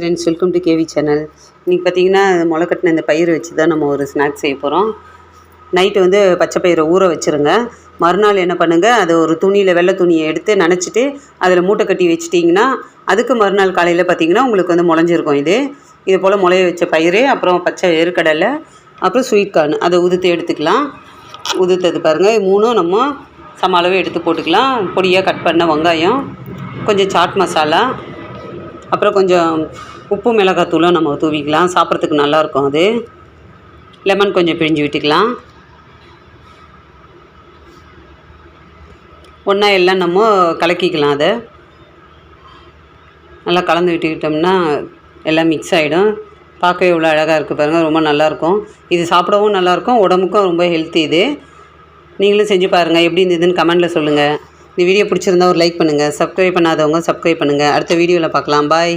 Friends, welcome to KV channel. இன்றைக்கி பார்த்திங்கன்னா முளை கட்டின இந்த பயிர் வச்சு தான் நம்ம ஒரு ஸ்நாக்ஸ் செய்ய போகிறோம். நைட்டு வந்து பச்சை பயிரை ஊற வச்சுருங்க. மறுநாள் என்ன பண்ணுங்கள், அதை ஒரு துணியில் வெள்ளை துணியை எடுத்து நனைச்சிட்டு அதில் மூட்டை கட்டி வச்சிட்டிங்கன்னா அதுக்கு மறுநாள் காலையில் பார்த்திங்கன்னா உங்களுக்கு வந்து முளைஞ்சிருக்கும். இது போல் முளைய வச்ச பயிர், அப்புறம் பச்சை எருக்கடலை, அப்புறம் ஸ்வீட் கார்ன் அதை உதுத்து எடுத்துக்கலாம். உதுத்தது பாருங்கள், மூணும் நம்ம சம அளவு எடுத்து போட்டுக்கலாம். பொடியாக கட் பண்ண வெங்காயம், கொஞ்சம் சாட் மசாலா, அப்புறம் கொஞ்சம் உப்பு மிளகாத்தூளும் நம்ம தூவிக்கலாம். சாப்பிட்றதுக்கு நல்லாயிருக்கும். அது லெமன் கொஞ்சம் பிழிஞ்சு விட்டுக்கலாம். ஒன்றா எல்லாம் நம்ம கலக்கிக்கலாம். அதை நல்லா கலந்து விட்டுக்கிட்டோம்னா எல்லாம் மிக்ஸ் ஆகிடும். பார்க்கவே எவ்வளோ அழகாக இருக்குது பாருங்கள், ரொம்ப நல்லாயிருக்கும். இது சாப்பிடவும் நல்லாயிருக்கும், உடம்புக்கும் ரொம்ப ஹெல்த்தி. இது நீங்களும் செஞ்சு பாருங்கள், எப்படி இருந்ததுன்னு கமெண்டில் சொல்லுங்கள். இந்த வீடியோ பிடிச்சிருந்தா ஒரு லைக் பண்ணுங்கள். சப்ஸ்கிரைப் பண்ணாதவங்க சப்ஸ்கிரைப் பண்ணுங்கள். அடுத்த வீடியோவில் பார்க்கலாம். பாய்.